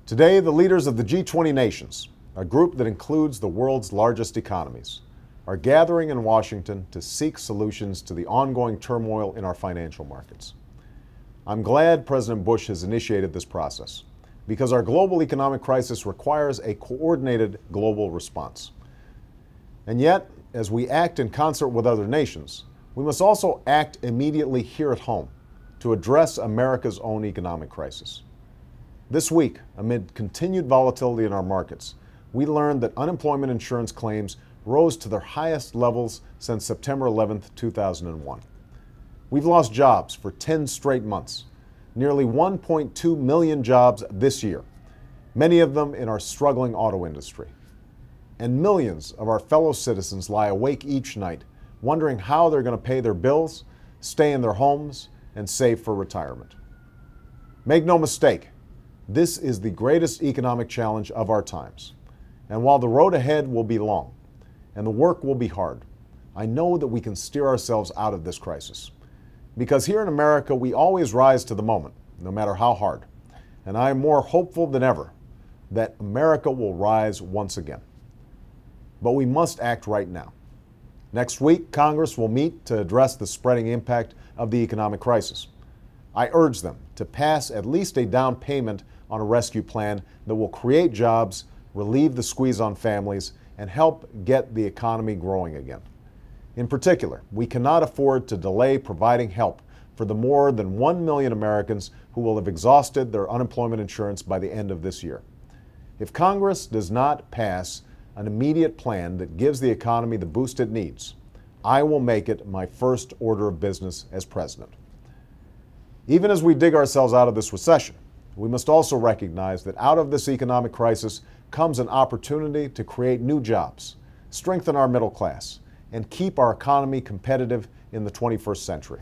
Today, the leaders of the G20 nations, a group that includes the world's largest economies, are gathering in Washington to seek solutions to the ongoing turmoil in our financial markets. I'm glad President Bush has initiated this process because our global economic crisis requires a coordinated global response. And yet, as we act in concert with other nations, we must also act immediately here at home to address America's own economic crisis. This week, amid continued volatility in our markets, we learned that unemployment insurance claims rose to their highest levels since September 11, 2001. We've lost jobs for 10 straight months, nearly 1.2 million jobs this year, many of them in our struggling auto industry. And millions of our fellow citizens lie awake each night, wondering how they're going to pay their bills, stay in their homes, and save for retirement. Make no mistake, this is the greatest economic challenge of our times. And while the road ahead will be long and the work will be hard, I know that we can steer ourselves out of this crisis. Because here in America, we always rise to the moment, no matter how hard. And I am more hopeful than ever that America will rise once again. But we must act right now. Next week, Congress will meet to address the spreading impact of the economic crisis. I urge them to pass at least a down payment on a rescue plan that will create jobs, relieve the squeeze on families, and help get the economy growing again. In particular, we cannot afford to delay providing help for the more than 1 million Americans who will have exhausted their unemployment insurance by the end of this year. If Congress does not pass an immediate plan that gives the economy the boost it needs, I will make it my first order of business as president. Even as we dig ourselves out of this recession, we must also recognize that out of this economic crisis comes an opportunity to create new jobs, strengthen our middle class, and keep our economy competitive in the 21st century.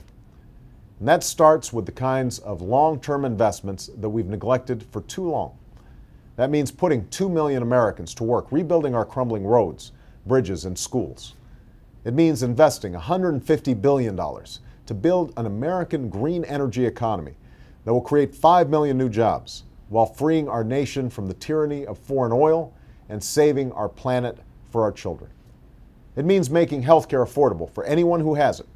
And that starts with the kinds of long-term investments that we've neglected for too long. That means putting 2 million Americans to work rebuilding our crumbling roads, bridges, and schools. It means investing $150 billion to build an American green energy economy that will create 5 million new jobs while freeing our nation from the tyranny of foreign oil and saving our planet for our children. It means making healthcare affordable for anyone who has it,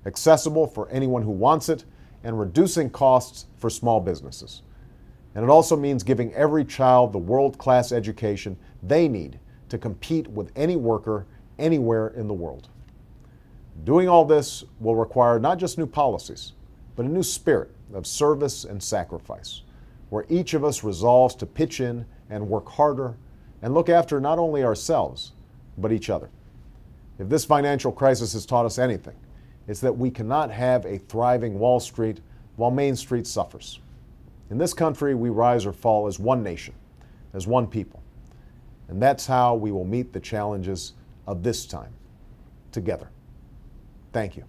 accessible for anyone who wants it, and reducing costs for small businesses. And it also means giving every child the world-class education they need to compete with any worker anywhere in the world. Doing all this will require not just new policies, but a new spirit of service and sacrifice, where each of us resolves to pitch in and work harder and look after not only ourselves, but each other. If this financial crisis has taught us anything, it's that we cannot have a thriving Wall Street while Main Street suffers. In this country, we rise or fall as one nation, as one people. And that's how we will meet the challenges of this time, together. Thank you.